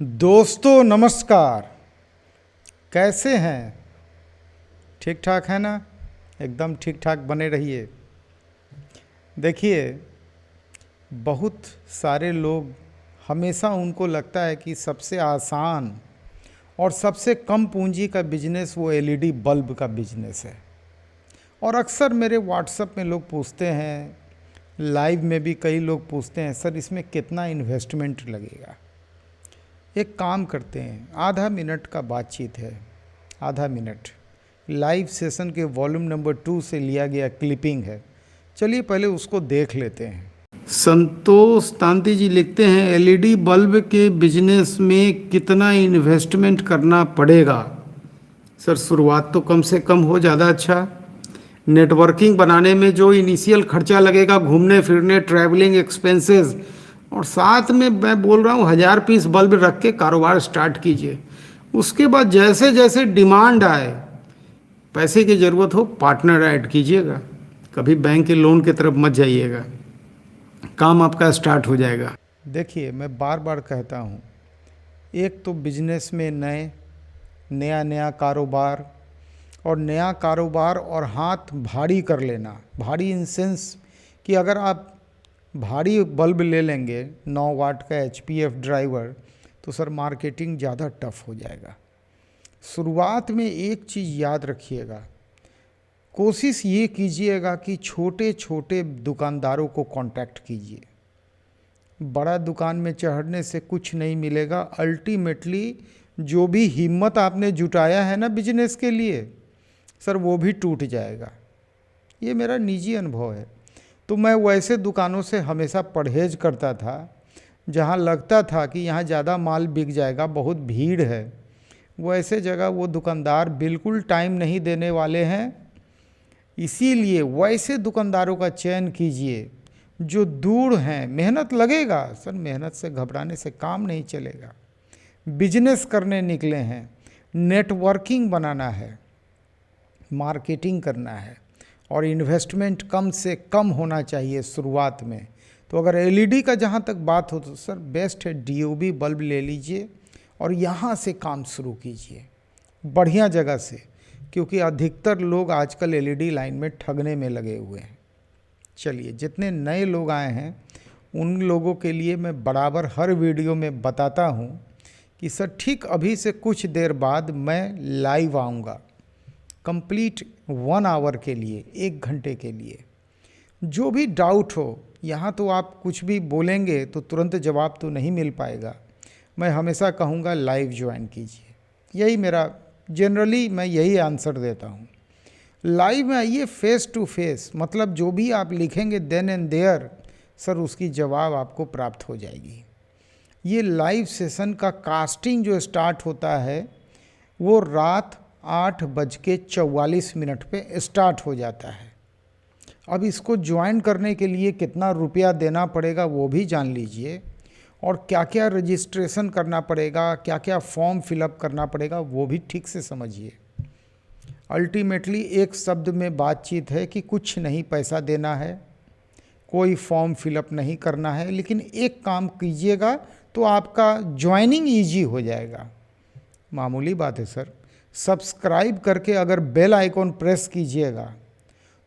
दोस्तों नमस्कार। कैसे हैं? ठीक ठाक है ना? एकदम ठीक ठाक बने रहिए। देखिए, बहुत सारे लोग हमेशा उनको लगता है कि सबसे आसान और सबसे कम पूंजी का बिजनेस वो एलईडी बल्ब का बिजनेस है। और अक्सर मेरे व्हाट्सएप में लोग पूछते हैं, लाइव में भी कई लोग पूछते हैं, सर इसमें कितना इन्वेस्टमेंट लगेगा। एक काम करते हैं, आधा मिनट का बातचीत है, आधा मिनट लाइव सेशन के वॉल्यूम नंबर 2 से लिया गया क्लिपिंग है। चलिए पहले उसको देख लेते हैं। संतोष तांती जी लिखते हैं, एलईडी बल्ब के बिजनेस में कितना इन्वेस्टमेंट करना पड़ेगा? सर शुरुआत तो कम से कम हो, ज़्यादा अच्छा। नेटवर्किंग बनाने में जो इनिशियल खर्चा लगेगा, घूमने फिरने, ट्रैवलिंग एक्सपेंसेस, और साथ में मैं बोल रहा हूँ 1000 पीस बल्ब रख के कारोबार स्टार्ट कीजिए। उसके बाद जैसे जैसे डिमांड आए, पैसे की ज़रूरत हो, पार्टनर ऐड कीजिएगा। कभी बैंक के लोन की तरफ मत जाइएगा, काम आपका स्टार्ट हो जाएगा। देखिए, मैं बार बार कहता हूँ, एक तो बिजनेस में नया कारोबार, और नया कारोबार और हाथ भारी कर लेना। भारी इन सेंस कि अगर आप भारी बल्ब ले लेंगे 9 वाट का एचपीएफ ड्राइवर, तो सर मार्केटिंग ज़्यादा टफ हो जाएगा। शुरुआत में एक चीज़ याद रखिएगा, कोशिश ये कीजिएगा कि छोटे छोटे दुकानदारों को कांटेक्ट कीजिए। बड़ा दुकान में चढ़ने से कुछ नहीं मिलेगा। अल्टीमेटली जो भी हिम्मत आपने जुटाया है ना बिजनेस के लिए, सर वो भी टूट जाएगा। ये मेरा निजी अनुभव है। तो मैं वैसे दुकानों से हमेशा परहेज करता था जहाँ लगता था कि यहाँ ज़्यादा माल बिक जाएगा, बहुत भीड़ है। वैसे जगह वो दुकानदार बिल्कुल टाइम नहीं देने वाले हैं। इसीलिए वैसे दुकानदारों का चयन कीजिए जो दूर हैं। मेहनत लगेगा सर, मेहनत से घबराने से काम नहीं चलेगा। बिजनेस करने निकले हैं, नेटवर्किंग बनाना है, मार्केटिंग करना है, और इन्वेस्टमेंट कम से कम होना चाहिए शुरुआत में। तो अगर एलईडी का जहाँ तक बात हो तो सर बेस्ट है डीओबी बल्ब ले लीजिए और यहाँ से काम शुरू कीजिए बढ़िया जगह से, क्योंकि अधिकतर लोग आजकल एलईडी लाइन में ठगने में लगे हुए हैं। चलिए, जितने नए लोग आए हैं उन लोगों के लिए मैं बराबर हर वीडियो में बताता हूँ कि सर ठीक अभी से कुछ देर बाद मैं लाइव आऊँगा, कंप्लीट 1 आवर के लिए, 1 घंटे के लिए। जो भी डाउट हो, यहाँ तो आप कुछ भी बोलेंगे तो तुरंत जवाब तो नहीं मिल पाएगा। मैं हमेशा कहूँगा लाइव ज्वाइन कीजिए, यही मेरा जनरली मैं यही आंसर देता हूँ। लाइव में आइए, फेस टू फेस, मतलब जो भी आप लिखेंगे देन एंड देयर सर उसकी जवाब आपको प्राप्त हो जाएगी। ये लाइव सेशन का कास्टिंग जो स्टार्ट होता है वो रात 8:44 पे स्टार्ट हो जाता है। अब इसको ज्वाइन करने के लिए कितना रुपया देना पड़ेगा वो भी जान लीजिए, और क्या क्या रजिस्ट्रेशन करना पड़ेगा, क्या क्या फॉर्म फिलअप करना पड़ेगा वो भी ठीक से समझिए। अल्टीमेटली एक शब्द में बातचीत है कि कुछ नहीं पैसा देना है, कोई फॉर्म फिलअप नहीं करना है, लेकिन एक काम कीजिएगा तो आपका ज्वाइनिंग ईजी हो जाएगा। मामूली बात है सर। सब्सक्राइब करके अगर बेल आइकॉन प्रेस कीजिएगा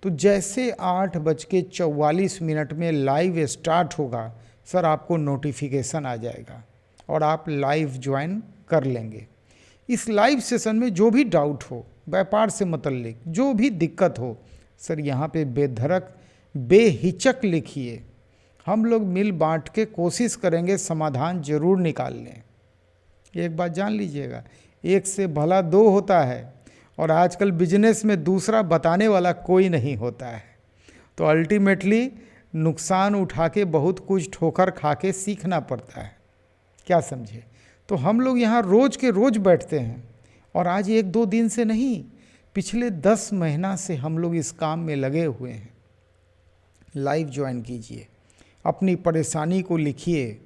तो जैसे 8:44 में लाइव स्टार्ट होगा सर आपको नोटिफिकेशन आ जाएगा और आप लाइव ज्वाइन कर लेंगे। इस लाइव सेशन में जो भी डाउट हो, व्यापार से मुतल्लिक जो भी दिक्कत हो, सर यहाँ पे बेधड़क बेहिचक लिखिए। हम लोग मिल बांट के कोशिश करेंगे समाधान जरूर निकाल लें। एक बात जान लीजिएगा, एक से भला 2 होता है, और आजकल बिजनेस में दूसरा बताने वाला कोई नहीं होता है। तो अल्टीमेटली नुकसान उठा के बहुत कुछ ठोकर खा के सीखना पड़ता है, क्या समझे। तो हम लोग यहाँ रोज़ के रोज़ बैठते हैं, और आज 1-2 दिन से नहीं, पिछले 10 महीना से हम लोग इस काम में लगे हुए हैं। लाइव ज्वाइन कीजिए, अपनी परेशानी को लिखिए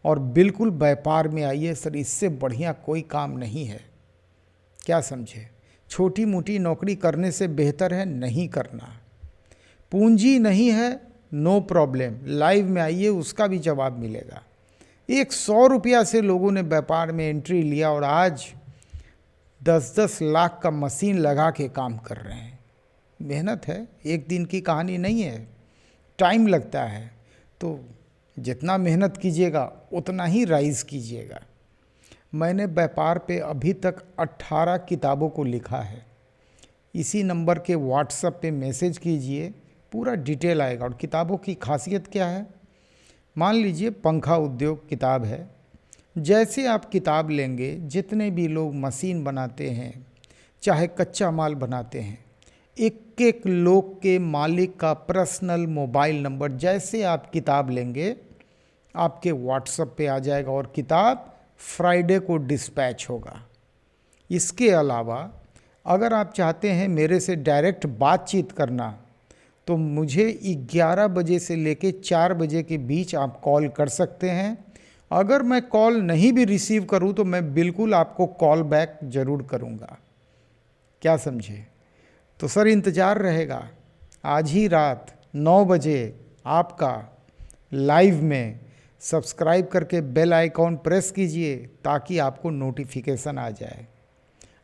और बिल्कुल व्यापार में आइए। सर इससे बढ़िया कोई काम नहीं है, क्या समझे। छोटी मोटी नौकरी करने से बेहतर है नहीं करना। पूंजी नहीं है, नो प्रॉब्लम, लाइव में आइए, उसका भी जवाब मिलेगा। एक 100 रुपया से लोगों ने व्यापार में एंट्री लिया और आज 10-10 लाख का मशीन लगा के काम कर रहे हैं। मेहनत है, एक दिन की कहानी नहीं है, टाइम लगता है। तो जितना मेहनत कीजिएगा उतना ही राइज कीजिएगा। मैंने व्यापार पे अभी तक 18 किताबों को लिखा है। इसी नंबर के व्हाट्सएप पे मैसेज कीजिए, पूरा डिटेल आएगा। और किताबों की खासियत क्या है, मान लीजिए पंखा उद्योग किताब है। जैसे आप किताब लेंगे, जितने भी लोग मशीन बनाते हैं चाहे कच्चा माल बनाते हैं, एक एक लोग के मालिक का पर्सनल मोबाइल नंबर, जैसे आप किताब लेंगे आपके व्हाट्सएप पे आ जाएगा और किताब फ्राइडे को डिस्पैच होगा। इसके अलावा अगर आप चाहते हैं मेरे से डायरेक्ट बातचीत करना, तो मुझे 11 बजे से लेके 4 बजे के बीच आप कॉल कर सकते हैं। अगर मैं कॉल नहीं भी रिसीव करूं तो मैं बिल्कुल आपको कॉल बैक ज़रूर करूंगा। क्या समझे? तो सर इंतज़ार रहेगा। आज ही रात 9 बजे आपका लाइव में सब्सक्राइब करके बेल आइकॉन प्रेस कीजिए ताकि आपको नोटिफिकेशन आ जाए।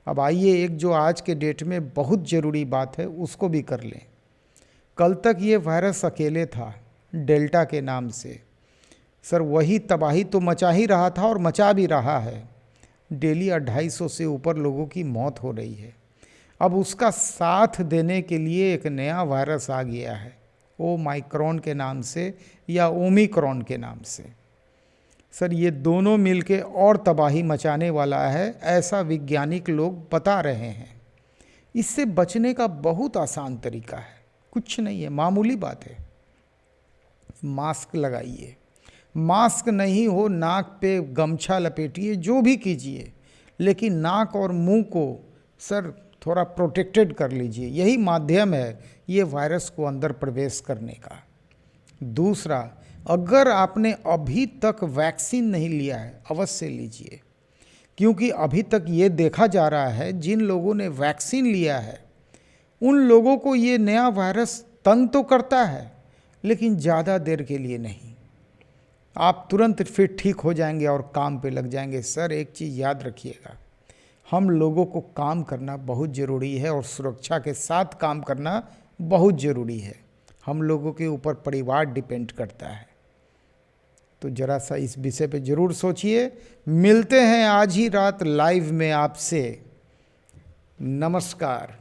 अब आइए एक जो आज के डेट में बहुत ज़रूरी बात है उसको भी कर लें। कल तक ये वायरस अकेले था, डेल्टा के नाम से। सर वही तबाही तो मचा ही रहा था और मचा भी रहा है। डेली 250 से ऊपर लोगों की मौत हो रही है। अब उसका साथ देने के लिए एक नया वायरस आ गया है, ओमाइक्रॉन के नाम से या ओमिक्रॉन के नाम से। सर ये दोनों मिलके और तबाही मचाने वाला है, ऐसा वैज्ञानिक लोग बता रहे हैं। इससे बचने का बहुत आसान तरीका है, कुछ नहीं है, मामूली बात है। मास्क लगाइए, मास्क नहीं हो नाक पे गमछा लपेटिए, जो भी कीजिए, लेकिन नाक और मुंह को सर थोड़ा प्रोटेक्टेड कर लीजिए। यही माध्यम है ये वायरस को अंदर प्रवेश करने का। दूसरा, अगर आपने अभी तक वैक्सीन नहीं लिया है अवश्य लीजिए, क्योंकि अभी तक ये देखा जा रहा है जिन लोगों ने वैक्सीन लिया है उन लोगों को ये नया वायरस तंग तो करता है लेकिन ज़्यादा देर के लिए नहीं। आप तुरंत फिर ठीक हो जाएंगे और काम पे लग जाएंगे। सर एक चीज़ याद रखिएगा, हम लोगों को काम करना बहुत ज़रूरी है और सुरक्षा के साथ काम करना बहुत ज़रूरी है। हम लोगों के ऊपर परिवार डिपेंड करता है। तो ज़रा सा इस विषय पे ज़रूर सोचिए। मिलते हैं आज ही रात लाइव में आपसे। नमस्कार।